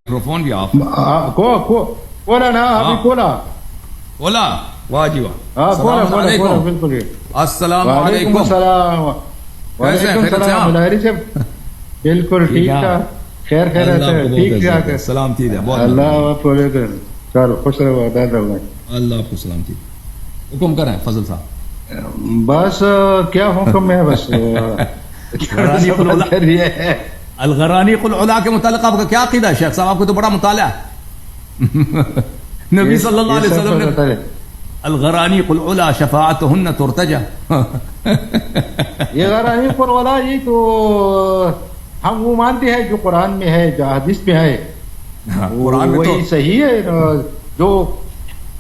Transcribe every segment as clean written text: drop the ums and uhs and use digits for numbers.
میکروفون بھی آف کولا نا ابھی کولا بولا واہ جی واہ کولا السلام کولا علیکم بالکل السلام وعلیکم علیکم السلام کیسے ہیں؟ وعلیکم خیریت سے السلام ہیں؟ ملائری سے بالکل ٹھیک ٹھاک خیر خیر اللہ آپ کو ٹھیک بہت ٹھاک عزت ہے. سلام تھی دے بہت اللہ آپ کو لے کر چلو خوش رہو آباد رہو اللہ آپ کو سلام تھی حکم کریں فضل صاحب بس کیا حکم ہے بس غرانی قل علا کر رہی ہے الغرانی قل علا کے متعلق آپ کا کیا عقیدہ ہے شیخ صاحب؟ آپ کو تو بڑا مطالعہ ہے نبی صلی اللہ علیہ وسلم نے الغرانی قل علا شفاعتهن ترتجى یہ غرانی پر والا یہ تو ہم وہ مانتے ہیں جو قرآن میں ہے جو حدیث میں ہے قرآن میں تو وہی صحیح ہے جو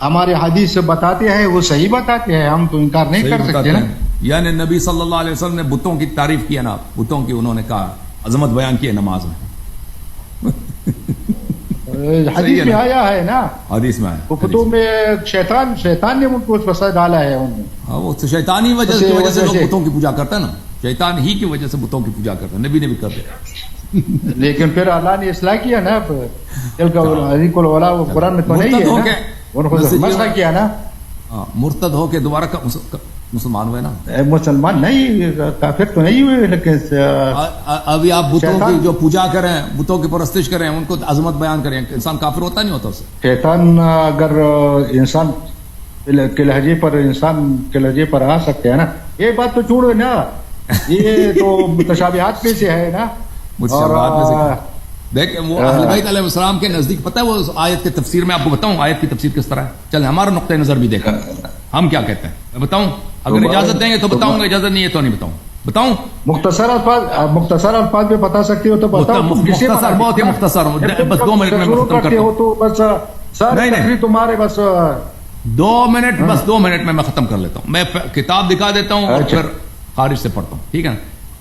ہمارے حدیث سے بتاتے ہیں وہ صحیح بتاتے ہیں ہم تو انکار نہیں کر سکتے نا یعنی نبی صلی اللہ علیہ وسلم نے بتوں کی تعریف کی ہے نا بتوں کی انہوں نے کہا عظمت بیان کی ہے نماز میں حدیث میں آیا ہے نا حدیث میں وہ بتوں میں شیطان نے ان کو پسند ڈالا ہے ان میں وہ شیطانی وجہ سے لوگ بتوں کی پوجا کرتے ہیں نا شیطان ہی کی وجہ سے بتوں کی پوجا کرتے ہیں نبی نے بھی کر دیا لیکن پھر اللہ نے اصلاح کیا نا وہ قرآن میں تو نہیں ہے انہوں نے مسئلہ کیا نا مرتد ہو کے دوبارہ مسلمان ہوئے نا مسلمان نہیں کافر تو نہیں ہوئے لیکن ابھی آپ بتوں کی جو پوجا کریں بتوں کی پرستش کریں ان کو عظمت بیان کریں انسان کافر ہوتا نہیں ہوتا اس سے شیطان اگر انسان کے لہجے پر انسان کے لہجے پر آ سکتے ہیں نا یہ بات تو چھوڑو نا یہ تو متشابہات میں سے ہے نا متشابہات میں سے دیکھ وہ اہل بیت علیہ السلام کے نزدیک پتہ ہے وہ آیت کی تفسیر میں آپ کو بتاؤں آیت کی تفسیر کس طرح ہے چلیں ہمارا نقطہ نظر بھی دیکھیں ہم کیا کہتے ہیں میں بتاؤں اگر اجازت دیں گے تو بتاؤں گا اجازت نہیں ہے تو نہیں بتاؤں مختصر الفاظ میں بتا سکتے ہو تو بتاؤ مختصر بہت ہی مختصر بس 2 منٹ میں ختم کرتا ہوں تو بس نہیں تمہارے بس 2 منٹ بس 2 منٹ میں ختم کر لیتا ہوں میں کتاب دکھا دیتا ہوں اور پھر خارج سے پڑھتا ہوں ٹھیک ہے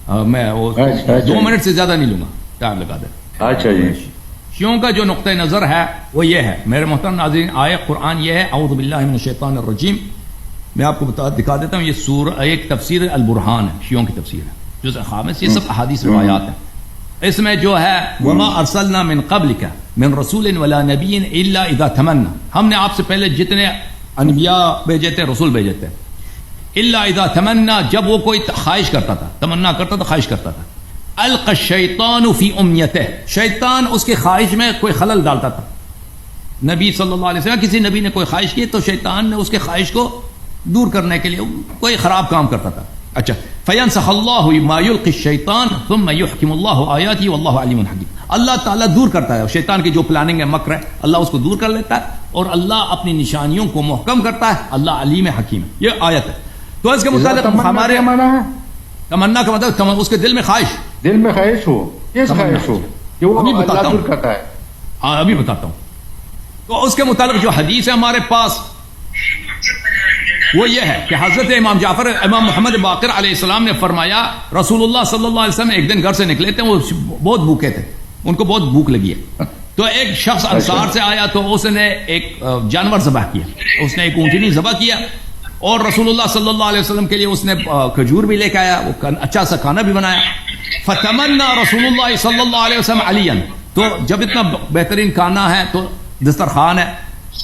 نا میں 2 منٹ سے زیادہ نہیں لوں گا ٹائم لگا دے اچھا جی شیعوں کا جو نقطہ نظر ہے وہ یہ ہے میرے محترم ناظرین آیت قرآن یہ ہے اعوذ باللہ من الشیطان الرجیم میں آپ کو دکھا دیتا ہوں یہ سورہ ایک تفسیر البرہان ہے شیعوں کی تفسیر ہے جزء خامس یہ سب احادیث روایات ہیں اس میں جو ہے وما ارسلنا من قبلک من رسول ولا نبی الا اذا تمنا ہم نے آپ سے پہلے جتنے انبیاء بھیجے تھے رسول بھیجے تھے الا اذا تمنا جب وہ کوئی خواہش کرتا تھا تمنا کرتا تھا خواہش کرتا تھا القى الشیطان فی امنیتہ شیطان اس کے خواہش میں کوئی خلل ڈالتا تھا نبی صلی اللہ علیہ وسلم کسی نبی نے کوئی خواہش کی تو شیطان نے اس کے خواہش کو دور کرنے کے لیے کوئی خراب کام کرتا تھا اچھا فینسخ اللہ ما یلقی الشیطان ثم یحکم اللہ آیاتہ واللہ علیم حکیم اللہ تعالیٰ دور کرتا ہے شیطان کی جو پلاننگ ہے مکر ہے اللہ اس کو دور کر لیتا ہے اور اللہ اپنی نشانیوں کو محکم کرتا ہے اللہ علیم حکیم ہے یہ آیت ہے تو اس کے متعلق ہمارے تمنا کا مطلب اس کے دل میں خواہش ہو کس خواہش ہو جو ابھی بتاتا دور کرتا ہے ابھی بتاتا ہوں تو اس کے متعلق جو حدیث ہے ہمارے پاس وہ یہ ہے کہ حضرت امام محمد باقر علیہ السلام نے فرمایا رسول اللہ صلی اللہ علیہ وسلم ایک دن گھر سے نکلے تھے وہ بہت بھوکے تھے ان کو بہت بھوک لگی ہے تو ایک شخص انصار سے آیا تو اس نے ایک جانور ذبح کیا اس نے ایک اونٹنی ذبح کیا اور رسول اللہ صلی اللہ علیہ وسلم کے لیے اس نے کھجور بھی لے کے آیا وہ اچھا سا کھانا بھی بنایا فتمنا رسول اللہ صلی اللہ علیہ وسلم علیاً تو جب اتنا بہترین کھانا ہے تو دسترخوان ہے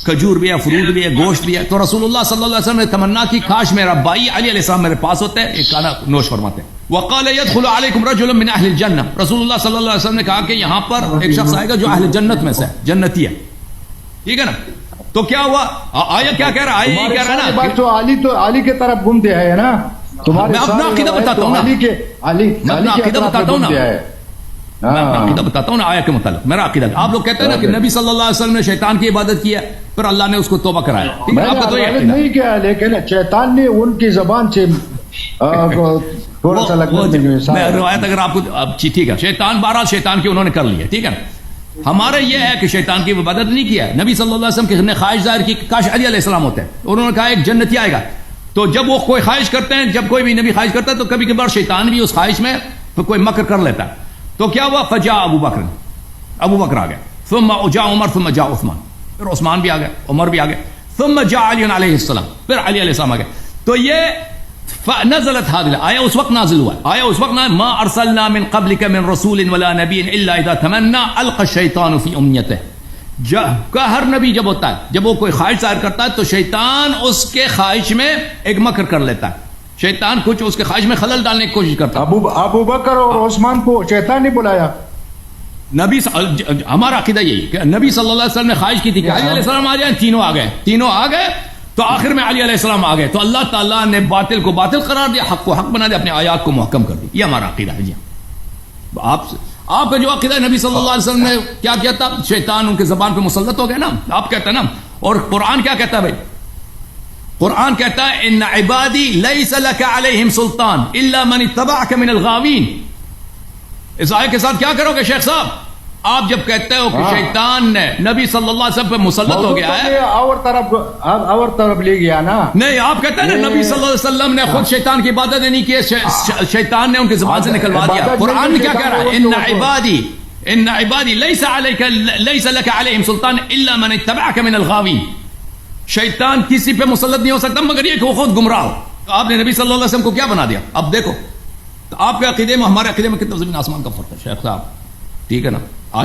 کھجور بھی ہے فروٹ بھی ہے گوشت بھی ہے تو رسول اللہ صلی اللہ علیہ وسلم نے تمنا کی کاش میرا بھائی علی علیہ السلام میرے پاس ہوتے ایک کھانا نوش فرماتے وقال يدخل عليكم رجل من اهل الجنہ رسول اللہ صلی اللہ علیہ وسلم نے کہا کہ یہاں پر ایک شخص آئے گا جو اہل جنت میں سے جنتی ہے ٹھیک ہے نا تو کیا ہوا آیا کیا کہہ رہا ہے کہہ رہا نا تو علی کی طرف گھومتے ہیں نا میں اپنا عقیدہ بتاتا ہوں نا آیا کے متعلق میرا عقیدہ آپ لوگ کہتے ہیں نا کہ نبی صلی اللہ علیہ وسلم نے شیطان کی عبادت کی ہے پھر اللہ نے اس کو توبہ کرایا نہیں کیا لیکن شیطان نے ان کی زبان سے تھوڑا سا روایت اگر آپ کو ٹھیک ہے شیطان بہرحال شیطان کی انہوں نے کر لی ہے ٹھیک ہے ہمارا یہ ہے کہ شیطان کی عبادت نہیں کیا نبی صلی اللہ علیہ وسلم نے خواہش ظاہر کی کاش علی علیہ السلام ہوتے ہیں انہوں نے کہا ایک جنتی آئے گا تو جب وہ کوئی خواہش کرتے ہیں جب کوئی بھی نبی خواہش کرتا ہے تو کبھی کبھار شیطان بھی اس خواہش میں کوئی مکر کر لیتا ہے تو کیا ہوا فجاء ابو بکر آ گیا ثم جاء عمر ثم جاء عثمان پھر عثمان بھی آ گیا عمر بھی آ گیا ثم جاء علی علیہ السلام پھر علی علیہ السلام آ گیا تو یہ فنزلت هذه الآية اس وقت نازل ہوا آیا اس وقت ما ارسلنا من قبلك من رسول ولا نبي الا اذا تمنى القى الشيطان في امنيته کا ہر نبی جب ہوتا ہے جب وہ کوئی خواہش ظاہر کرتا ہے تو شیطان اس کے خواہش میں ایک مکر کر لیتا ہے شیطان کچھ اس کے خواہش میں خلل ڈالنے کی کوشش کرتا ہے ابو بکر اور عثمان کو شیطان نے بلایا نبی ہمارا عقیدہ یہی کہ نبی صلی اللہ علیہ وسلم نے خواہش کی تھی کہ علی علیہ السلام آ جائیں تینوں آ گئے تو آخر میں علی علیہ السلام آ گئے تو اللہ تعالیٰ نے باطل کو باطل قرار دیا حق کو حق بنا دیا اپنے آیات کو محکم کر دی یہ ہمارا عقیدہ ہے جی آپ کا جو عقیدہ نبی صلی اللہ علیہ وسلم نے کیا کیا تھا شیطان ان کے زبان پہ مسلط ہو گیا نا آپ کہتے ہیں نا اور قرآن کیا کہتا ہے بھائی قرآن کہتا ہے ان عبادی لیس لک علیہم سلطان الا من اتبعک من الغاوین اس آیت کے ساتھ کیا کرو گے شیخ صاحب آپ جب کہتے ہو کہ شیطان نے نبی صلی اللہ علیہ وسلم پہ مسلط ہو گیا ہے اور طرف لے گیا نا نہیں آپ کہتے ہیں نا نبی صلی اللہ علیہ وسلم نے خود شیطان کی عبادت نہیں کی شیطان نے ان کی زبان سے نکلوا دیا قرآن کیا کہہ رہا ہے ان عبادی لیس لک علیہم سلطان الا من اتبعک من الغاوین شیطان کسی پہ مسلط نہیں ہو سکتا مگر یہ کہ وہ خود گمراہ ہو تو آپ نے نبی صلی اللہ علیہ وسلم کو کیا بنا دیا اب دیکھو تو آپ کے عقیدے میں ہمارے عقیدے میں کتنا زمین آسمان کا فرق ہے شیخ صاحب ٹھیک ہے نا آ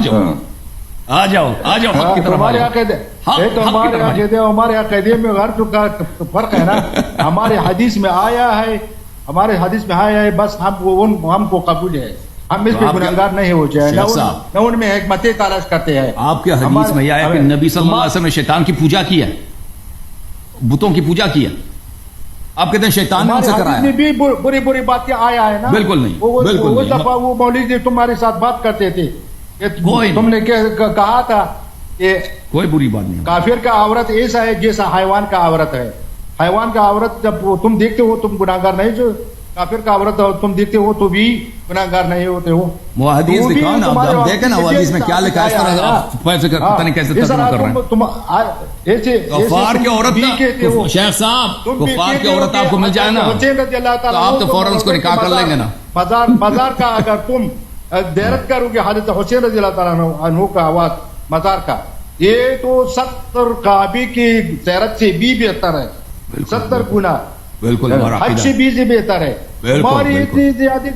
جاؤ حق کی طرف ہمارے عقیدے میں غرض کا فرق ہے نا ہمارے حدیث میں آیا ہے بس ہم کو قبول ہے ہم اس پہ گناہگار نہیں ہو جائے نہ ان میں حکمتیں تلاش کرتے ہیں آپ کے حدیث میں یہ آیا کہ نبی صلی اللہ علیہ وسلم نے شیطان کی پوجا کی ہے بتوں کی پوجا کی ہے آپ کہتے ہیں شیطان نے ان سے کرایا بھی بری باتیں آیا ہے نا بالکل نہیں وہ مولوی تمہارے ساتھ بات کرتے تھے تم نے کہا تھا کہ کوئی بری بات نہیں کافر کا عورت ایسا ہے جیسا حیوان کا عورت ہے حیوان کا عورت جب تم دیکھتے ہو تم گناہگار نہیں جو کافر کا عورت تم دیکھتے ہو تو بھی گناہگار نہیں ہوتے ہو وہ حدیث دکھاؤ نا اب دیکھیں نا وہ حدیث میں کیا لکھا ہے اس طرح پیسے پتہ نہیں کیسے ترجمہ کر رہے ہیں کفار کی عورت شیخ صاحب کفار کی عورت آپ کو مل جائے نا تو آپ تو فوراً اس کو نکاح کر لیں گے نا مزار کا اگر تم دیرت کرو گے حضرت حسین رضی اللہ تعالیٰ عنہ کا آواز مزار کا یہ تو 70 کعبے کی زیارت سے بھی بہتر ہے 70 گنا بالکل حج سے بھی بہتر ہے ہماری اتنی زیادہ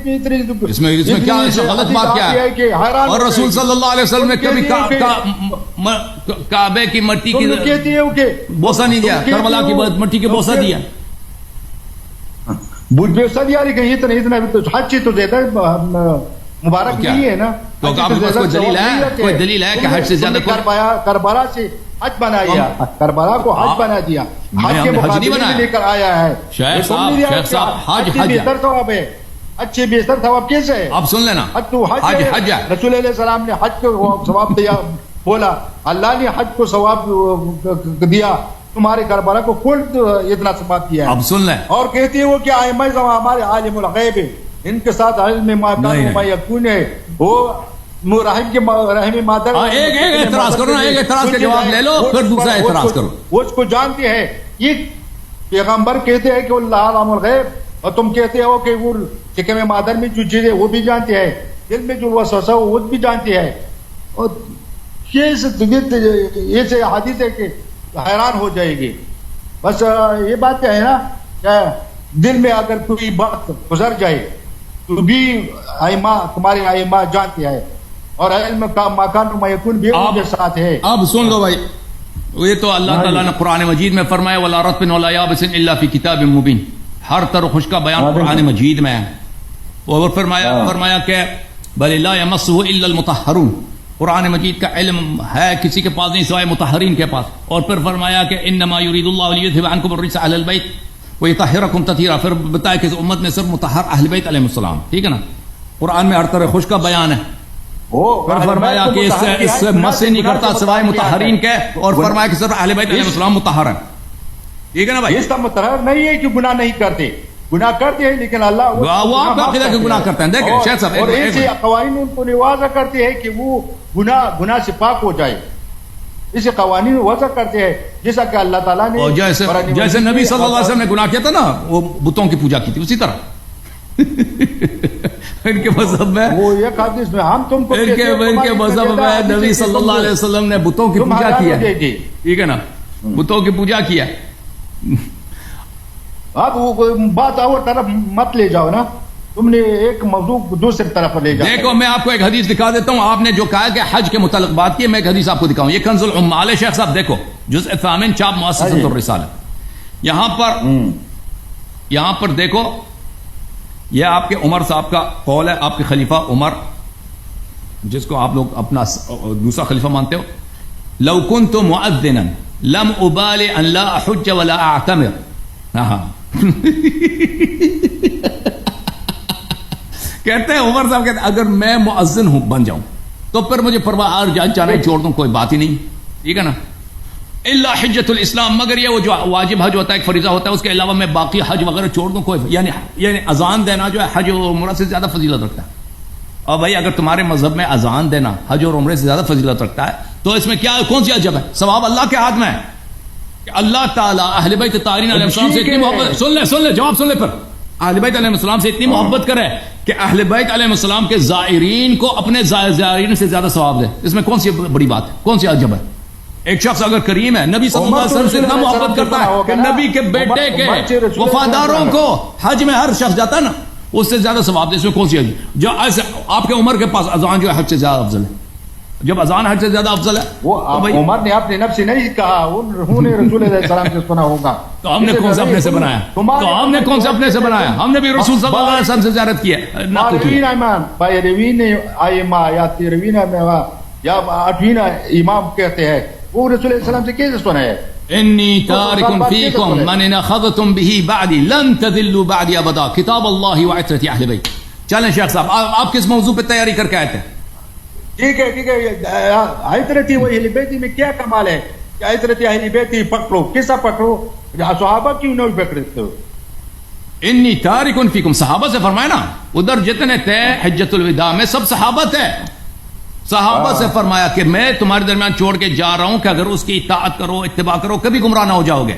اس میں کیا غلط بات کیا ہے اور رسول صلی اللہ علیہ وسلم نے کبھی کعبے کی مٹی کی بوسہ نہیں دیا کربلا کی مٹی کے بوسہ دیا بوسہ دیا لیکن اتنا حج تو زیادہ مبارک نہیں ہے نا تو آپ کے پاس کوئی دلیل ہے کہ حج سے زیادہ کربلا سے حج بنا دیا کربلا کو حج بنا دیا حج کے مقابلے میں لے کر آیا ہے شیخ صاحب حج بہتر ثواب ہے حج سے بہتر ثواب کیسے ہے آپ سن لینا حج تو حج ہے رسول علیہ السلام نے حج کو ثواب دیا بولا اللہ نے حج کو ثواب دیا تمہارے کربلا کو خود اتنا ثواب دیا ہے اب سن لیں اور کہتے ہیں وہ کہ ائمہ ہمارے عالم الغیب ہے ان کے ساتھ علم ما کان ما یکون ہے وہ رحم کے رحم مادر ایک اعتراض کرو نا ایک اعتراض کا جواب لے لو پھر دوسرا اعتراض کرو وہ اس کو جانتے ہیں یہ پیغمبر کہتے ہیں کہ اللہ عالم الغیب اور تم کہتے ہو کہ وہ شکم مادر میں جو چیزیں وہ بھی جانتے ہیں دل میں جو وسوسہ وہ بھی جانتے ہیں اور یہ سے حدیث ہے کہ حیران ہو جائے گی بس یہ بات ہے نا کہ دل میں اگر کوئی بات گزر جائے تو بھی ائمہ تمہارے ائمہ جانتے ہیں اور علم کا مکان ما یکون بھی ان کے ساتھ ہے اب سن لو بھائی یہ تو اللہ تعالیٰ نے قرآن مجید میں فرمایا ولا رطب ولا یابس الا فی کتاب مبین ہر تر خوش کا بیان قرآن مجید میں ہے اور فرمایا کہ بل لا یمسہ الا المطہرون قرآن مجید کا علم ہے کسی کے پاس نہیں سوائے مطہرین کے پاس اور پھر فرمایا کہ انما یرید اللہ لیذھب عنکم الرجس اہل البیت وَيُطَهِّرَكُمْ تَطْهِيرًا پھر بتایا کہ اس امت میں صرف مطہر اہل بیت علیہ السلام ٹھیک ہے نا قرآن میں ہر طرح خوش کا بیان ہے پھر فرمایا کہ اس سے مس سے نہیں کرتا سوائے مطہرین کے اور فرمایا کہ صرف اہل بیت علیہ السلام مطہر ہیں ٹھیک ہے نا بھائی اس کا مطہر نہیں ہے کہ گناہ نہیں کرتے گناہ کرتے ہیں لیکن اللہ وہ آپ کا عقیدہ کہ گناہ کرتے ہیں دیکھیں شیخ صاحب اور ایسے قوانین ان کو نوازا کرتے ہیں کہ وہ گناہ سے پاک ہو جائے اسے قوانین وضع کرتے ہیں جیسا کہ اللہ تعالیٰ نے جیسے نبی صلی اللہ علیہ وسلم نے گناہ کیا تھا نا وہ بتوں کی پوجا کی تھی اسی طرح ان کے مذہب میں وہ ایک حدیث میں ہم تم کو ان کے مذہب میں نبی صلی اللہ علیہ وسلم نے بتوں کی پوجا کی ہے ٹھیک ہے نا بتوں کی پوجا کیا آپ وہ بات اور طرف مت لے جاؤ نا, تم نے ایک موضوع دوسری طرف لے جاؤ. دیکھو میں آپ کو ایک حدیث دکھا دیتا ہوں. آپ نے جو کہا کہ حج کے متعلق بات کی, میں ایک حدیث آپ کو دکھاؤں. یہ کنز العمال ہے شیخ صاحب, دیکھو جزء ثامن چاپ مؤسسۃ الرسالہ. یہاں پر دیکھو, یہ آپ کے عمر صاحب کا قول ہے, آپ کے خلیفہ عمر, جس کو آپ لوگ اپنا دوسرا خلیفہ مانتے ہو. لو كنت مؤذنا لم ابالي ان لا احج ولا اعتمر. کہتے ہیں عمر صاحب کہتے ہیں اگر میں مؤذن ہوں بن جاؤں تو پھر مجھے پرواہ جانا چھوڑ دوں, کوئی بات ہی نہیں. ٹھیک ہے نا. الا حجۃ الاسلام, مگر یہ وہ جو واجب حج ہوتا ہے, ایک فریضہ ہوتا ہے, اس کے علاوہ میں باقی حج وغیرہ چھوڑ دوں کوئی, یعنی اذان دینا جو ہے حج اور عمرہ سے زیادہ فضیلت رکھتا ہے. اور بھائی اگر تمہارے مذہب میں اذان دینا حج اور عمرے سے زیادہ فضیلت رکھتا ہے تو اس میں کیا کون سی عجب ہے؟ ثواب اللہ کے ہاتھ میں ہے کہ اللہ تعالیٰ اہل بیت طاہرین علیہ السلام سے اتنی محبت, سن لے جواب سن لے, پر اہل بیت علیہ السلام سے اتنی محبت کرے کہ اہل بیت علیہ السلام کے زائرین کو اپنے زائرین سے زیادہ ثواب دے. اس میں کون سی بڑی بات ہے, کون سی عجب ہے؟ ایک شخص اگر کریم ہے, نبی صلی اللہ علیہ وسلم سے اتنا محبت کرتا ہے کہ نبی کے بیٹے کے وفاداروں کو حج میں ہر شخص جاتا ہے نا, اس سے زیادہ ثواب دے. اس میں کون سی عجب؟ جو ایسے آپ کے عمر کے پاس اذان جو ہے حج سے زیادہ افضل ہے. جب اذان حج سے زیادہ افضل ہے, وہ عمر نے اپنے نفس سے نہیں کہا, انہوں نے رسول اللہ علیہ السلام سے سنا ہوگا. تو ہم نے کون سے اپنے سے بنایا؟ تو ہم نے کون سے اپنے سے بنایا؟ ہم نے بھی رسول صلی اللہ علیہ وسلم سے زیارت کی ہے. یا 13 یا 8 امام کہتے ہیں, وہ رسول اللہ علیہ السلام سے کیسے سنا ہے؟ انی تارک فیکم من اخذتم به بعدی لن تذلوا بعدی ابدا, کتاب اللہ وعترت اہل بیت. چلیں شیخ صاحب, آپ کس موضوع پہ تیاری کر کے آئے تھے؟ ٹھیک ہے, عترتی و اہل بیت میں کیا کمال ہے کہ عترتی اہل بیت پکڑو, کیسا پکڑو؟ صحابہ کیوں نہیں پکڑتے ہو؟ انی تارک فیکم, صحابہ سے فرمایا نا, ادھر جتنے تھے حجۃ الوداع میں سب صحابہ تھے. صحابہ سے فرمایا کہ میں تمہارے درمیان چھوڑ کے جا رہا ہوں کہ اگر اس کی اطاعت کرو, اتباع کرو, کبھی گمراہ نہ ہو جاؤ گے.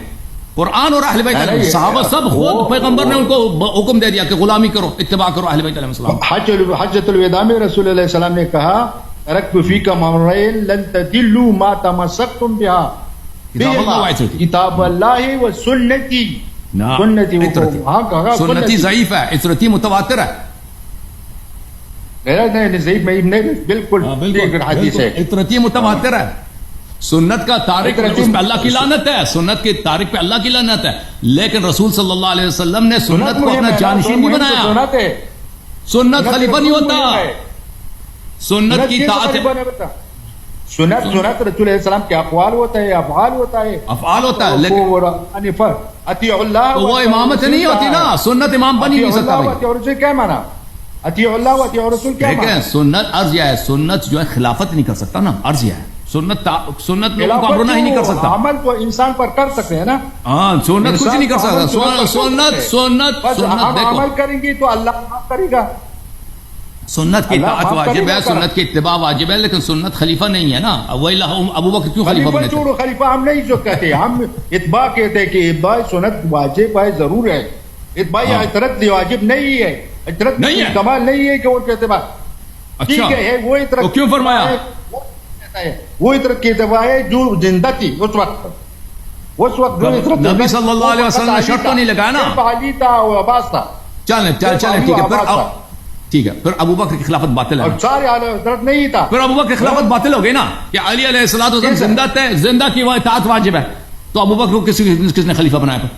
قرآن اور اہل بیت علیہ السلام, صحابہ سب خود پیغمبر نے ان کو حکم دے دیا کہ غلامی کرو, اتباع کرو اہل بیت علیہ السلام. حجۃ الوداع میں رسول اللہ علیہ السلام نے کہا ترکت فیکم امرین لن تضلوا ما تمسکتم بها, کتاب اللہ و سنتی. سنتی ضعیف ہے, عترتی متواتر ہے. بالکل حدیث ہے, عترتی متواتر ہے. سنت کا تارک اس پہ اللہ کی لعنت ہے, سنت کے تارک پہ اللہ کی لعنت ہے. لیکن رسول صلی اللہ علیہ وسلم نے سنت کو اپنا جانشین نہیں بنایا. سنت خلیفہ نہیں ہوتا, سنت کی اطاعت. سنت رسول علیہ السلام کے اقوال ہوتا ہے, افعال ہوتا ہے, افعال ہوتا ہے, لیکن اطیع اللہ وہ امامت نہیں ہوتی نا, سنت امام بن ہی نہیں سکتا. کیا مانا اطیع اللہ و اطیع رسول؟ کیا دیکھیں سنت عرض یہ ہے, سنت جو ہے خلافت نہیں کر سکتا نا, عرض یہ ہے سنت لوگوں کو امرنا ہی نہیں کر سکتا. عمل تو انسان پر کر سکتے ہیں نا. ہاں سنت کچھ نہیں کر سکتا. سنت عمل کریں گی تو اللہ معاف کرے گا. سنت کی اطاعت واجب ہے, سنت کی اتباع واجب ہے, لیکن سنت خلیفہ نہیں ہے نا. وہی ابو بکر کیوں خلیفہ بنے تھے؟ خلیفہ ہم نہیں جو کہتے, ہم اتباع کہتے ہیں کہ اتباع سنت واجب ہے, ضرور ہے. اتباع عطرت واجب نہیں ہے, عطرت کمال نہیں ہے کہ وہ کہتے ہیں. ٹھیک ہے, وہ عطرت کیوں فرمایا؟ وہ عطرت کی اتباع ہے جو زندہ تھی اس وقت. نبی صلی اللہ علیہ وسلم نے شرط نہیں لگایا نا. علی تھا, عباس تھا. چلیں ٹھیک ہے, ٹھیک ہے. پھر ابو بکر کی خلافت باطل ہے, نہیں تھا. پھر ابو بکر کی خلافت باطل ہو گئی نا کہ علی علیہ السلام زندہ تھے, زندہ کی وہ اطاعت واجب ہے. تو ابو بکر کو کس نے خلیفہ بنایا؟ پھر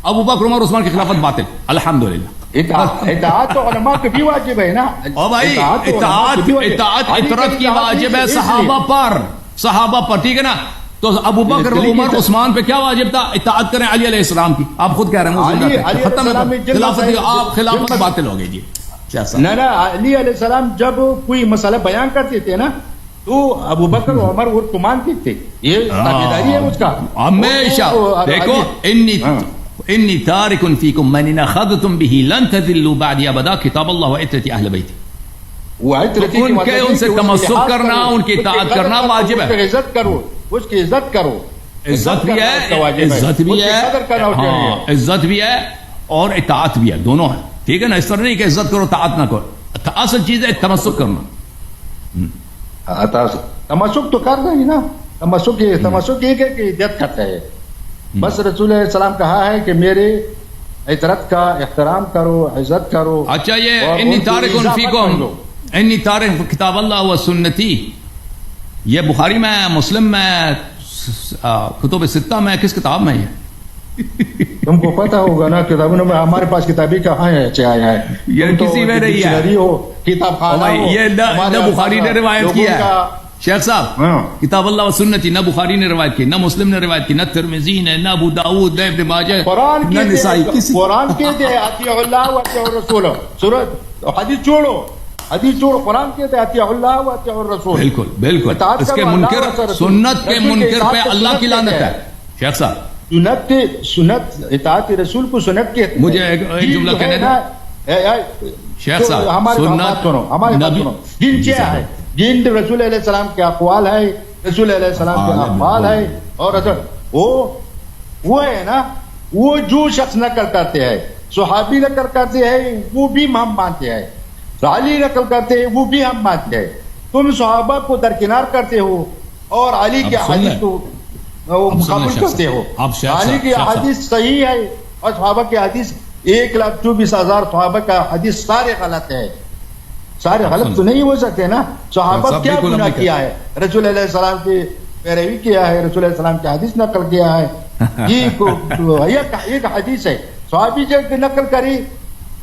ابو بکر عمر عثمان کی خلافت باطل. الحمدللہ اطاعت تو علماء کی بھی واجب ہے نا. او بھائی اطاعت عطرت کی واجب ہے صحابہ پر, ٹھیک ہے نا. تو ابو بکر عمر عثمان پہ کیا واجب تھا؟ اطاعت کریں علی علیہ السلام کی. آپ خود کہہ رہے ہیں ختم ہے خلافت, آپ خلافت باطل ہو گئی. جی نہ علی علیہ السلام جب کوئی مسئلہ بیان کرتے تھے نا تو ابو بکر عمر وہ تو مانتے تھے, یہ تابعداری ہے اس کا ہمیشہ. دیکھو انی تارک فیکم من اخذتم به لن تذلوا بعدی ابدا, کتاب اللہ وعترت اہل بیت. ان سے تمسک کرنا, ان کی اطاعت کرنا واجب ہے. عزت کرو, اس کی عزت کرو. عزت بھی ہے, عزت بھی ہے اور اطاعت بھی ہے, دونوں ہے. ٹھیک ہے نا. اس طرح نہیں کہ عزت کرو اطاعت نہ کرو. اصل چیز ہے تمسک کرنا. تمسک تو کر رہے ہیں نا. تمسک یہ ہے کہ عزت کرتا ہے. بس رسول علیہ السلام کہا ہے کہ میرے عطرت کا احترام کرو، عزت کرو. اچھا یہ اور انی ان کو تارک اضافت فیکم سمجھو. انی تارک کتاب اللہ و سنتی، یہ بخاری میں، مسلم میں، کتب ستہ میں، کس کتاب میں ہے؟ تم کو پتا ہوگا نا کتابوں میں. ہمارے پاس کتابی کہاں ہے؟ آیا ہے یہ کسی میں نہیں ہے. ہو کتاب خانہ ہو. یہ نہ بخاری نے روایت کی ہے شیخ صاحب. ہاں. کتاب اللہ و سنتی نہ بخاری نے روایت کی، نہ مسلم نے روایت کی، نہ ترمذی نے، نہ ابو داؤد، نہ ابن ماجہ، قرآن نہ نسائی. قرآن کہتے ہیں اطیع اللہ و اطیع الرسول. سورۃ حدیث چھوڑو، حدیث چھوڑو، قرآن کہتے ہیں اطیع اللہ و اطیع الرسول. بالکل بالکل. اطاعت اس کے کرو اللہ منکر، و رسول. سنت کے رسول منکر اطاعت پہ کو اللہ کی سنت لعنت کہتے ہے ہیں. شیخ صاحب. سنت اطاعت رسول کو سنت کہتے ہیں. مجھے ایک جملہ کہنے دیں شیخ صاحب. ہماری بات سنو، ہماری بات سنو. دین کیا ہے؟ دین رسول علیہ السلام کے اقوال ہے، رسول علیہ السلام کے افعال ہے. اور وہ ہے نا، وہ جو شخص نقل کرتے ہیں، صحابی نقل کرتے ہیں، وہ بھی ہم مانتے ہیں. علی نقل کرتے ہیں، وہ بھی ہم مانتے ہیں. تم صحابہ کو درکنار کرتے ہو اور علی کے حدیث کو قبول کرتے ہو. علی کی حدیث صحیح ہے اور صحابہ کی حدیث 1,24,000 صحابہ کا حدیث سارے غلط ہے. سارے غلط تو نہیں ہو سکتے نا. صحابہ کیا گناہ کیا ہے؟ رسول علیہ السلام کی پیروی کیا ہے، رسول علیہ السلام کی حدیث نقل کیا ہے. یہ ایک حدیث ہے، صحابی جب نقل کری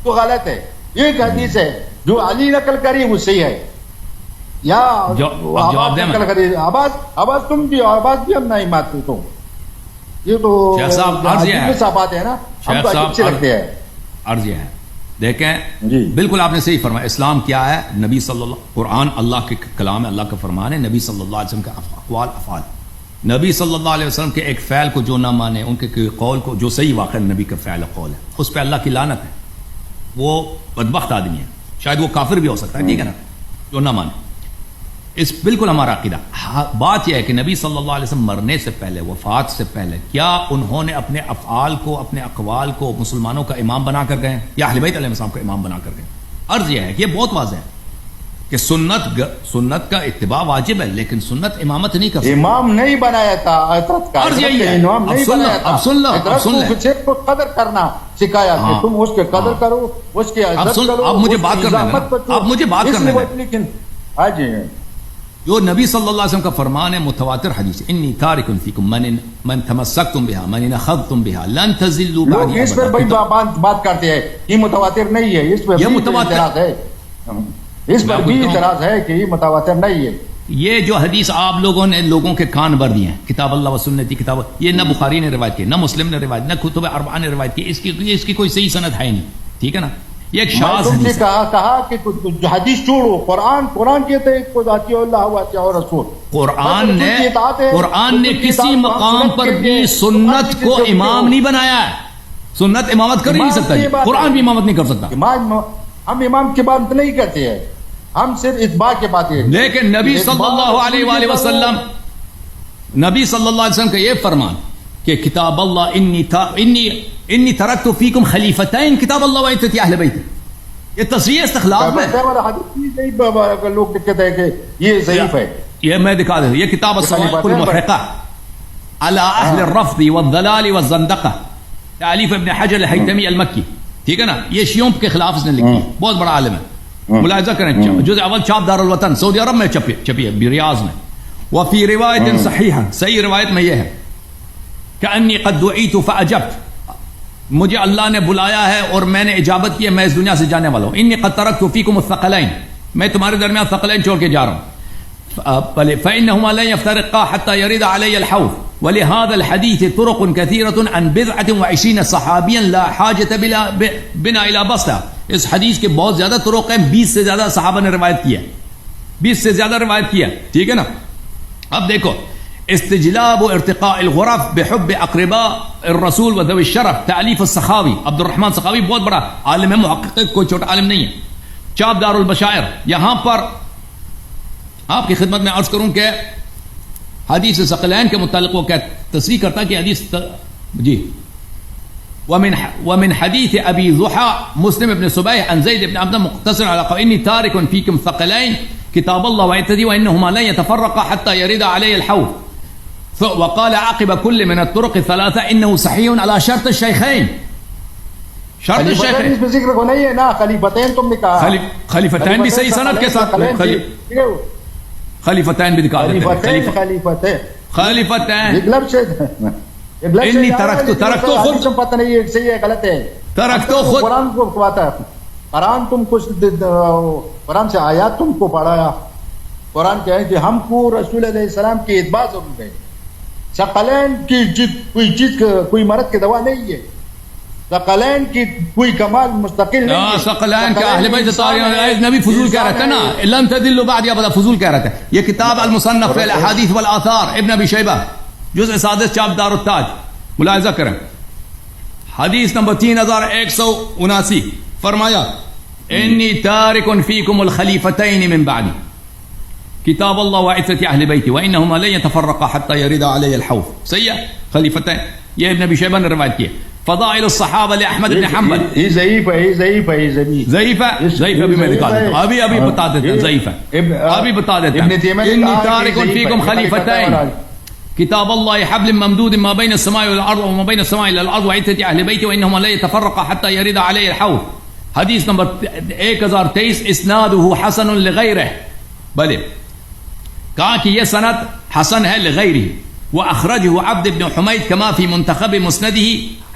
تو غلط ہے. ایک حدیث ہے جو علی نقل کری وہ صحیح ہے. یا آواز نقل کری، آواز تم بھی، آواز بھی ہم نہیں مانتے. تو یہ تو بات ہے نا، ہم کو اچھے لگتے ہیں. عرض یہ ہے، دیکھیں بالکل آپ نے صحیح فرمایا. اسلام کیا ہے؟ نبی صلی اللہ، قرآن اللہ کے کلام ہے، اللہ کا فرمان ہے. نبی صلی اللہ علیہ وسلم کا اقوال افعال. نبی صلی اللہ علیہ وسلم کے ایک فعل کو جو نہ مانے، ان کے قول کو جو صحیح واقع نبی کا فعل قول ہے، اس پہ اللہ کی لعنت ہے. وہ بدبخت آدمی ہے، شاید وہ کافر بھی ہو سکتا ہے، ٹھیک ہے نا، جو نہ مانے. اس بالکل ہمارا عقیدہ. بات یہ ہے کہ نبی صلی اللہ علیہ وسلم مرنے سے پہلے، وفات سے پہلے، کیا انہوں نے اپنے افعال کو، اپنے اقوال کو مسلمانوں کا امام بنا کر گئے یا اہل بیت علیہ السلام کا امام بنا کر گئے؟ عرض یہ ہے کہ یہ بہت واضح ہے کہ سنت کا اتباع واجب ہے، لیکن سنت امامت نہیں کر سکتی. امام نہیں بنایا تھا عطرت کا. عرض یہی ہے. امام نہیں بنایا تھا. اب سن لو، اب سن لیں. عطرت کو قدر کرنا سکھایا کہ تم اس کے قدر کرو، اس کی عزت کرو. اب مجھے بات کرنا ہے، اب مجھے بات کرنا ہے. لیکن آج جو نبی صلی اللہ علیہ وسلم کا فرمان ہے، متواتر حدیث، انی تارک فیکم من تمسکتم بها من اخذتم بها لن تضلوا بعدی. اس پر بڑی بات کرتے ہیں، یہ متواتر نہیں ہے. اس پر اعتراض ہے، اس پر بھی اعتراض ہے کہ یہ متواتر نہیں ہے. یہ جو حدیث آپ لوگوں نے لوگوں کے کان بھر دیے ہیں، کتاب اللہ و سنتی، کتاب، یہ نہ بخاری نے روایت کی، نہ مسلم نے روایت، نہ کتب اربعہ نے روایت کی. اس کی کوئی صحیح سند ہے نہیں، ٹھیک ہے نا. یہ ایک شاذ حدیث ہے. کہا کہ حدیث چھوڑو، قرآن کہتے ہیں کہ اطیعوا اللہ و اطیعوا الرسول. قرآن نے کسی مقام پر بھی سنت کو امام نہیں بنایا ہے. سنت امامت کر ہی نہیں سکتا، قرآن بھی امامت نہیں کر سکتا. ہم امام کی بات نہیں کرتے ہیں، ہم صرف اتباع کی بات ہے. لیکن نبی صلی اللہ علیہ وآلہ وسلم، نبی صلی اللہ علیہ وسلم کا یہ فرمان کہ کتاب اللہ انی ترکت فیکم خلیفتین، کتاب اللہ و اتباع اہل بیت، یہ تصریح استخلاف میں. لوگ کہتے ہیں کہ یہ ضعیف ہے. یہ میں دکھا دوں، یہ کتاب الصواعق المحرقہ علی اہل الرفض والضلال والزندقہ، تالیف ابن حجر الہیثمی المکی، ٹھیک ہے نا. یہ شیعوں کے خلاف اس نے لکھی، بہت بڑا عالم ہے، ملاحظہ کریں. جزء اول چھاپ دار الوطن سعودی عرب میں چھپی ہے، ریاض میں. وفی روایت صحیحہ، صحیح روایت میں یہ ہے کہ انی قد دعیت فاجبت، مجھے اللہ نے بلایا ہے اور میں نے اجابت کی ہے، میں اس دنیا سے جانے والا ہوں. انی قد ترکت فیکم الثقلین، میں تمہارے درمیان ثقلین چھوڑ کے جا رہا ہوں. فإنهما لن يفترقا حتى يرد علي الحوض ولهذا الحديث طرق كثيرة عن 20 صحابيا لا حاجة بنا إلى بسطة. اس حدیث کے بہت زیادہ طرق ہیں، 20 سے زیادہ صحابہ نے روایت کیا، 20 سے زیادہ روایت کیا، ٹھیک ہے نا. اب دیکھو، استجلاب ارتقاء الغرف بحب اقرباء الرسول وذوي الشرف، تالیف السخاوی، عبد الرحمن سخاوی بہت بڑا عالم ہے، محقق، کوئی چھوٹا عالم نہیں ہے. چاپ دار البشائر. یہاں پر آپ کی خدمت میں عرض کروں کہ حدیث ثقلین کے متعلق وہ کیا تصریح کرتا کہ حدیث جی ومن حدیث ابی ضحى مسلم ابن صبيح عن زید ابن عبد مقتصر على قول انی تارک فیکم ثقلین کتاب اللہ وعتدی وانهما لن يتفرقا حتى يرد علي الحوض. وقال عقب كل من الطرق الثلاثه انه صحيح على شرط الشيخين. شرط الشیخ خلیفتین ہے. اس میں ذکر کو نہیں ہے نا, خلیفتین تم نے کہا. خلیفتین بھی صحیح سند کے ساتھ, خلیفتین بھی دکھا دیتے ہیں. خلیفتین انی ترکتو خود پتہ نہیں ہے صحیح ہے غلط ہے. ترکتو خود قرآن کو پتا ہے, قرآن تم کچھ قرآن سے آیات تم کو پڑھایا. قرآن کہے کہ ہم کو رسول علیہ السلام کی اتباع ضرور ہے. ثقلین کی کوئی چیز کوئی مرض کی دوا نہیں ہے. ثقلین کی کوئی کمال مستقل نہیں ہے. ثقلین کے اہل بیت نبی فضول کہہ رہا تھا نا, لن تدلوا بعد یا بدا فضول کہہ رہا تھا. یہ کتاب المصنف فی الاحادیث والآثار ابن ابی شیبہ جزء سادس چاپ دار التاج ملاحظہ کریں. حدیث نمبر 3179 فرمایا انی تارک فیکم الخلیفتین من بعدی کتاب اللہ وعزت اہل بیتی وانہما لن یتفرقا حتی یرد علی الحوض. صحیح ہے, خلیفتین. یہ ابن ابی شیبہ نے روایت کی. فضائل الصحابہ لاحمد بن حنبل. یہ ضعیف ہے, یہ ضعیف ہے, یہ ضعیف ضعیف ہے. ضعیف ابھی میں دکھا دیتا ہوں, ابھی بتا دیتے ہیں. ضعیف ہے, ابھی بتا دیتے ہیں. انی تارک فیکم خلیفتین کتاب اللہ حبل ممدود ما بین السماء والارض وما بین السماء الى الارض وعزت اہل بیتی وانہما لا يتفرقا حتى يرد علی الحوض. حدیث نمبر 1023 اسنادہ حسن لغیرہ. بلے کہا کہ یہ سند حسن ہے لغیرہ. واخرجہ عبد بن حمید کما فی منتخب مسندہ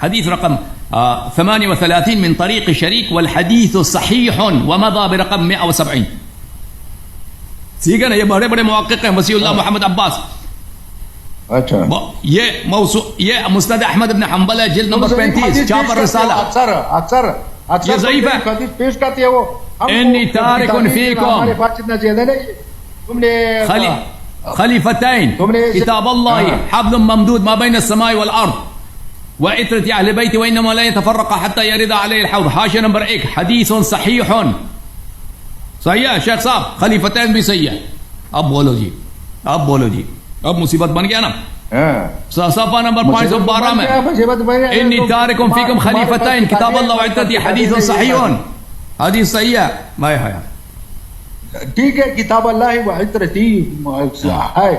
حدیث رقم 38 من طریق شریک والحدیث صحیح ومضى برقم 170. ٹھیک ہے نا, یہ بڑے بڑے محقق ہیں وسیع اللہ محمد عباس. اچھا, یہ موضوع یہ مسند احمد بن حنبل ہے, جلد نمبر 35 چاپ الرسالہ. اکثر یہ ضعیف ہے. حدیث پیش کرتے ہیں وہ. انی تارک فیکم ہمارے پاس اتنا زیادہ نہیں. تم نے خلیفتین کتاب اللہ حبل ممدود ما بین السماء والارض وعترة اہل بیت وانما لا يتفرق حتى يرد علیہ الحوض. حاشیہ نمبر 1 حدیث صحیح. صحیح ہے شیخ صاحب, خلیفتین بھی صحیح ہے. اب بولو جی, اب بولو جی, اب مصیبت بن گیا نا. صفحہ نمبر 512 میں انی تارک فیکم خلیفتین کتاب اللہ وعترة حدیث صحیح. حدیث صحیح ہے. میں ہے ٹھیک ہے, کتاب اللہ وعترتی ہے.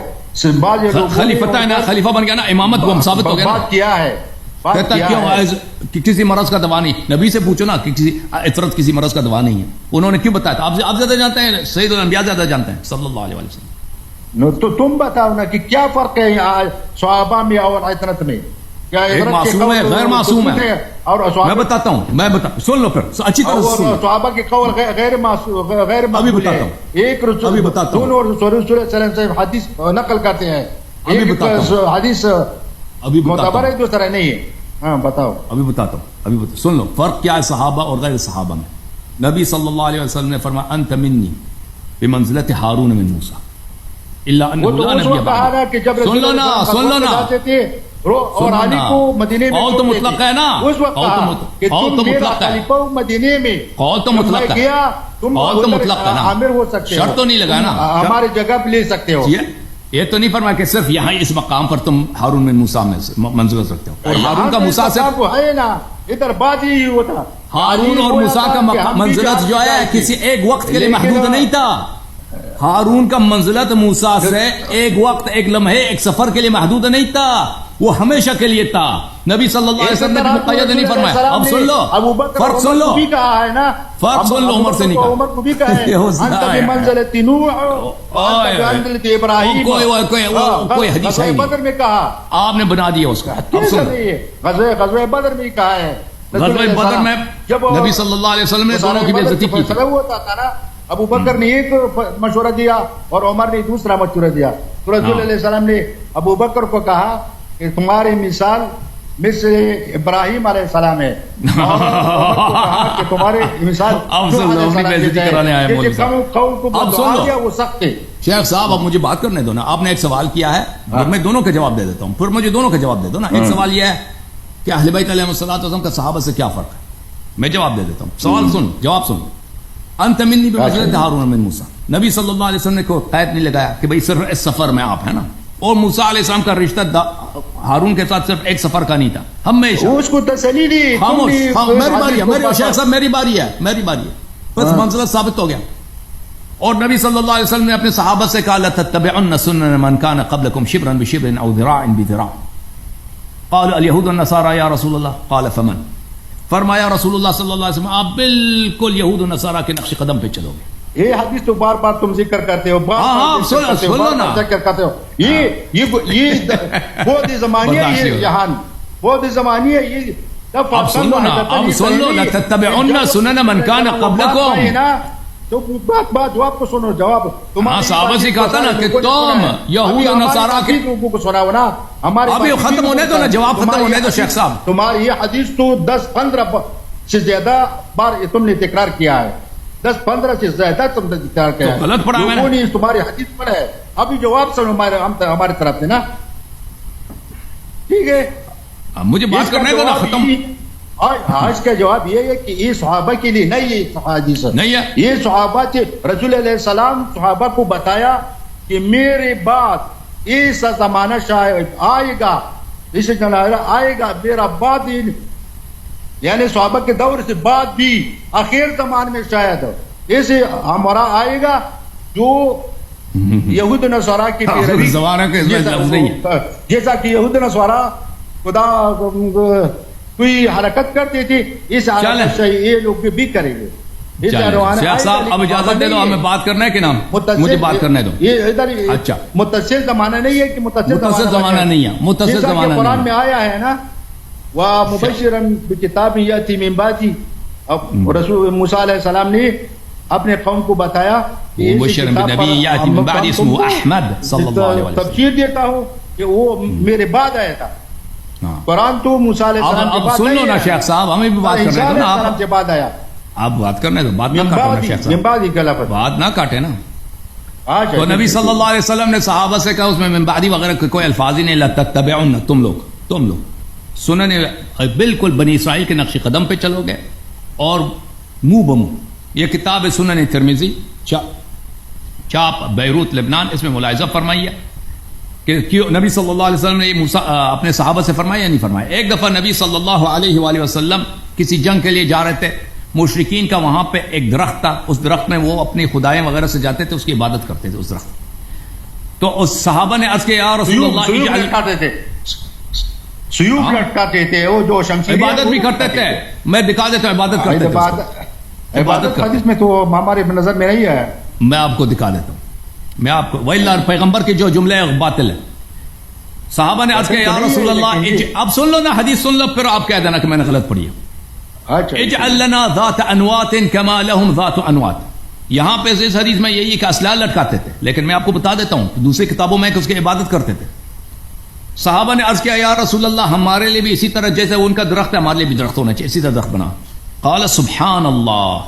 خلیفتین خلیفہ بن گیا نا, امامت کو ثابت ہو گیا نا. بات کیا ہے, کہتا کیوں کسی مرض کا دوا نہیں. نبی سے پوچھو نا کہ کسی عطرت کسی مرض کا دوا نہیں ہے. انہوں نے کیوں بتایا تھا؟ آپ زیادہ جانتے ہیں, سید الانبیاء زیادہ جانتے ہیں صلی اللہ علیہ وسلم. تو تم بتاؤ نا کہ کیا فرق ہے صحابہ میں اور عطرت میں. ایک معصوم ہے, غیر معصوم ہے. میں بتاتا ہوں, میں سن لو پھر اچھی طرح سے. صحابہ کے قول غیر معصوم, غیر ابھی بتاتا ہوں. ایک رسول رسول سے حدیث نقل کرتے ہیں. ابھی بتاتا ہوں. حدیث ابھی معتبر ایک دوسرا نہیں ہے. ہاں بتاؤ. ابھی بتاتا ہوں, ابھی سن لو فرق کیا ہے صحابہ اور غیر صحابہ میں. نبی صلی اللہ علیہ وسلم نے فرمایا انت منی بمنزلت ہارون من موسیٰ الا انہ لا نبی بعد. سن لو نا, سن لو نا. اور علی کو مدینے میں قول تو مطلق ہے نا, اس وقت قول تو مطلق ہے. مدینے میں قول تو مطلق ہے, قول تو مطلق ہے نا. عامر ہو سکتے شرط تو نہیں لگا نا, ہماری جگہ پہ لے سکتے ہو. یہ تو نہیں فرمایا کہ صرف یہاں اس مقام پر تم ہارون بن موسیٰ میں منزلت رکھتے ہو. ہارون کا موسیٰ سے ہے نا, ادھر بات ہی ہوتا. ہارون اور موسیٰ کا منزلت جو ہے کسی ایک وقت کے لیے محدود نہیں تھا. ہارون کا منزلت موسیٰ سے ایک وقت, ایک لمحے, ایک سفر کے لیے محدود نہیں تھا, وہ ہمیشہ کے لیے تھا. نبی صلی اللہ علیہ وسلم نے مقید نہیں فرمایا. اب سن لو فرق, سن لو فرق, سن لو. عمر سے نہیں کہا, عمر کو بھی کہا ہے انت بمنزلت نوح وانت بمنزلت ابراہیم. کوئی حدیث ہے بدر میں کہا, آپ نے بنا دیا اس کا. غزوہ بدر میں کہا ہے. غزوہ بدر میں نبی صلی اللہ علیہ وسلم نے دونوں کی بے عزتی کی تھی. ہوتا تھا نا, ابو بکر نے ایک مشورہ دیا اور عمر نے دوسرا مشورہ دیا. تو رسول علیہ السلام نے ابو بکر کو کہا کہ تمہاری مثال مثل ابراہیم علیہ السلام ہے, کہ تمہاری مثال وہ سخت ہے. شیخ صاحب اب مجھے بات کرنے دو نا, آپ نے ایک سوال کیا ہے, میں دونوں کا جواب دے دیتا ہوں, پھر مجھے دونوں کا جواب دے دو نا. ایک سوال یہ ہے کہ اہل بیت علیہ الصلوۃ کا صحابہ سے کیا فرق ہے, میں جواب دے دیتا ہوں. سوال سن, جواب سن. انت منی بمنزلت ہارون من موسیٰ. نبی صلی اللہ علیہ وسلم نے کوئی قید نہیں لگایا کہ بھئی صرف اس سفر میں آپ ہیں نا, اور موسیٰ علیہ السلام کا رشتہ ہارون کے ساتھ صرف ایک سفر کا نہیں تھا, ہمیشہ. اس کو تسلی دی. خاموش, میری باری ہے, میری شیخ صاحب میری باری ہے, میری باری ہے, بس منزلت ثابت ہو گیا. اور نبی صلی اللہ علیہ وسلم نے اپنے صحابہ سے کہا لتتبعن سنن من كان قبلكم شبرا بشبر او ذراعا بذراع. قالوا اليهود والنصارى يا رسول الله, قال فمن. فرمایا رسول اللہ صلی اللہ علیہ وسلم آپ بالکل یہود و نصارہ کے نقش قدم پہ چلو گے. یہ حدیث تو بار بار تم ذکر کرتے ہو, ذکر کرتے ہو. یہ بہت ہی زمانی ہے, یہ جہان بہت ہی زمانی ہے. یہ اب سن لو نا, اب سن لو, لتتبعن سنن من کان قبلکم. تو بات جواب کو سنو, جواب تمہارے صحابہ سے کہا تھا نا کہ تم یہود و نصارہ کے لوگوں کو سناؤ نا. ابھی ختم ہونے دو نا, جواب ختم ہونے دو شیخ صاحب. تمہاری یہ حدیث تو 10-15 سے زیادہ بار تم نے تکرار کیا ہے, 10-15 سے زیادہ تم نے تکرار کیا ہے. غلط پڑھا میں نے, تمہاری حدیث پر ہے. ابھی جواب سنو ہماری طرف سے نا, ٹھیک ہے. مجھے بات کرنے دو نا, ختم. آج کا جواب یہ ہے کہ یہ صحابہ کے لیے نہیں حدیث نہیں ہے. یہ صحابہ تھے, رسول علیہ السلام صحابہ کو بتایا کہ میرے بعد ایسا زمانہ شاید آئے گا, اسے آئے گا میرا بعد, یعنی صحابہ کے دور سے بعد بھی آخر زمان میں شاید ایسے ہمارا آئے گا جو یہود نصارہ کی پیروی, جیسا کہ یہود نصارہ خدا کوئی حرکت کرتے تھے, اس حرکت سے یہ لوگ بھی کریں گے. شیخ صاحب اب اجازت دے دو, ہمیں بات کرنا ہے کہ نام, مجھے بات کرنے دو. یہ ادھر اچھا متصل زمانہ نہیں ہے کہ متصل زمانہ نہیں ہے, متصل زمانہ قرآن میں آیا ہے نا, وَمُبَشِّرًا بِكِتَابٍ يَأْتِي مِن بَعْدِهِ. اب رسول موسیٰ علیہ السلام نے اپنے قوم کو بتایا کہ مبشرًا بنبی یأتی من بعد اسمہ احمد صلی اللہ علیہ وسلم. تفسیر دیتا ہوں کہ وہ میرے بعد آیا تھا. قرآن تو موسیٰ علیہ السلام کے بعد سن لو نا شیخ صاحب, ہمیں بھی بات کرنے دو نا. آپ کے بعد آیا, آپ بات کرنے دو, بات نہ کاٹو نا شیخ صاحب, بات نہ کاٹے نا. تو نبی صلی اللہ علیہ وسلم نے صحابہ سے کہا, اس میں من بعدی وغیرہ کوئی الفاظ ہی نہیں, لتتبعن, تم لوگ سنن بالکل بنی اسرائیل کے نقش قدم پہ چلو گے اور منہ بمو. یہ کتاب سنن ترمذی چاپ بیروت لبنان, اس میں ملاحظہ فرمائیے کہ نبی صلی اللہ علیہ وسلم نے یہ اپنے صحابہ سے فرمایا یا نہیں فرمایا. ایک دفعہ نبی صلی اللہ علیہ وآلہ وسلم کسی جنگ کے لیے جا رہے تھے, مشرکین کا وہاں پہ ایک درخت تھا, اس درخت میں وہ اپنی خدائیں وغیرہ سے جاتے تھے, اس کی عبادت کرتے تھے اس درخت. تو اس صحابہ نے عرض کیا, یا رسول اللہ, سیوف لٹکاتے تھے, وہ جو شمشیر عبادت بھی کرتے تھے. میں دکھا دیتا ہوں, عبادت کرتے تھے. عبادت حدیث میں تو ہمارے نظر میں نہیں ہے. میں آپ کو دکھا دیتا ہوں, میں آپ کو وَإِلَّا پیغمبر کے جو جملے باطل ہے. صحابہ نے عرض کیا, یا رسول اللہ, اب سن لو نا حدیث سن لو, پھر آپ کہہ دینا کہ میں نے غلط پڑھی ہے. اجعل لنا ذات انوات کما لهم ذات انوات. یہاں پہ اس حدیث میں یہی کہ اسلحہ لٹکاتے تھے, لیکن میں آپ کو بتا دیتا ہوں دوسری کتابوں میں کہ اس کی عبادت کرتے تھے. صحابہ نے عرض کیا, یا رسول اللہ, ہمارے لیے بھی اسی طرح جیسے ان کا درخت ہے ہمارے لیے بھی درخت ہونا چاہیے, اسی طرح درخت بنا. قال سبحان اللہ,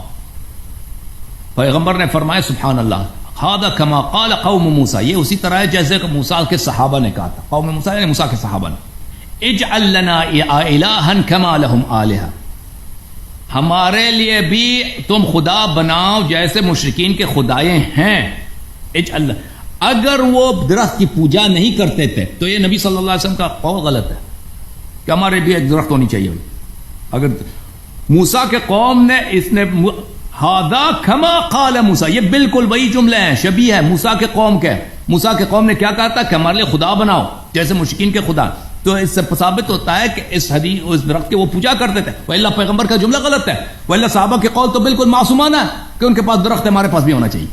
پیغمبر نے فرمایا سبحان اللہ. هذا كما قال قوم موسیٰ, یہ اسی طرح ہے جیسے کہ موسیٰ کے صحابہ نے کہا تھا. قوم موسیٰ یعنی موسیٰ کے صحابہ نے, اجعل لنا الہا كما لهم آلہہ, ہمارے لیے بھی تم خدا بناؤ جیسے مشرکین کے خدائیں ہیں. اجعل, اگر وہ درخت کی پوجا نہیں کرتے تھے تو یہ نبی صلی اللہ علیہ وسلم کا قول غلط ہے کہ ہمارے بھی ایک درخت ہونی چاہیے. اگر موسیٰ کے قوم نے اس نے ہاذا کما قال موسیٰ, یہ بالکل وہی جملے ہیں, شبیہ ہے موسیٰ کے قوم کے. موسیٰ کے قوم نے کیا کہا تھا کہ ہمارے لیے خدا بناؤ جیسے مشرکین کے خدا. تو اس سے ثابت ہوتا ہے کہ اس حدیث اس درخت کے وہ پوجا کرتے تھے. وإلا پیغمبر کا جملہ غلط ہے. وإلا صحابہ کے قول تو بالکل معصومانہ ہے کہ ان کے پاس درخت ہے, ہمارے پاس بھی ہونا چاہیے.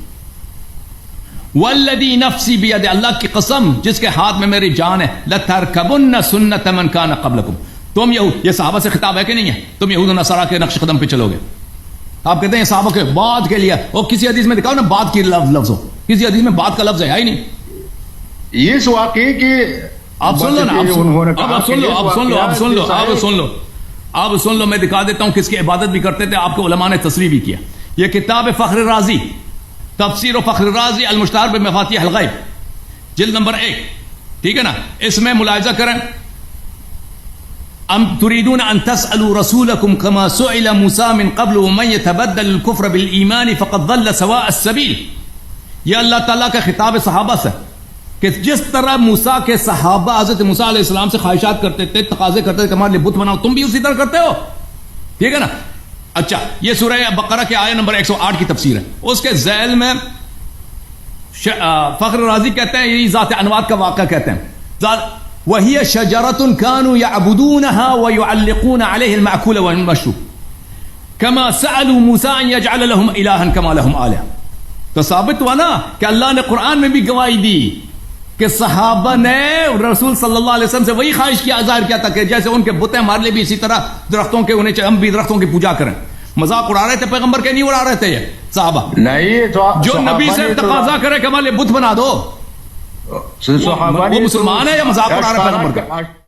والذی نفسی بیدہ, اللہ کی قسم جس کے ہاتھ میں میری جان ہے, لترکبن سنت من کان قبلکم. تم یہود, یہ صحابہ سے خطاب ہے کہ نہیں ہے, تم یہود و نصارہ کے نقش قدم پہ چلو گے. آپ کہتے ہیں صحابہ کے بعد کے لیے, اور کسی حدیث میں دکھاؤ نا بعد کی لفظ ہو, کسی حدیث میں بعد کا لفظ ہے ہی نہیں. اس واقعے کی آپ سن لو نا, اب سن لو, میں دکھا دیتا ہوں کس کی عبادت بھی کرتے تھے, آپ کے علماء نے تصریح بھی کیا. یہ کتاب فخر رازی, تفسیر و فخر رازی المشتہر بمفاتیح الغیب, جلد نمبر 1, ٹھیک ہے نا. اس میں ملاحظہ کریں, ام تريدون ان تسالوا رسولكم كما سئل موسى من قبل ومن يتبدل الكفر بالايمان فقد ضل سواء السبيل. یہ اللہ تعالیٰ کا خطاب صحابہ سے کہ جس طرح موسیٰ کے صحابہ حضرت موسیٰ علیہ السلام سے خواہشات کرتے تھے, تقاضے کرتے تھے کہ ہمارے لیے بت بناؤ, تم بھی اسی طرح کرتے ہو, ٹھیک ہے نا. اچھا, یہ سورہ بقرہ کے آیت نمبر 108 کی تفسیر ہے. اس کے ذیل میں فخر رازی کہتے ہیں, یہی ذات انوات کا واقعہ کہتے ہیں. وهي شجرة كانوا يعبدونها ويعلقون عليه المأكول والمشروب كما سألوا موسى أن يجعل لهم إلها كما لهم آلهة. تو ثابت ہوا نا کہ اللہ نے قرآن میں بھی گواہی دی کہ صحابہ نے رسول صلی اللہ علیہ وسلم سے وہی خواہش کیا، ظاہر کیا تھا کہ جیسے ان کے بت ہیں ہمارے لیے بھی اسی طرح درختوں کے انہیں ہم بھی درختوں کی پوجا کریں. مذاق اڑا رہے تھے پیغمبر کے، نہیں اڑا رہے تھے یہ صحابہ. نہیں جو نبی سے تقاضا کرے کہ ہمارے لیے بت بنا دو، وہ مسلمان ہے یا مذاق اڑا رہے پیغمبر کا؟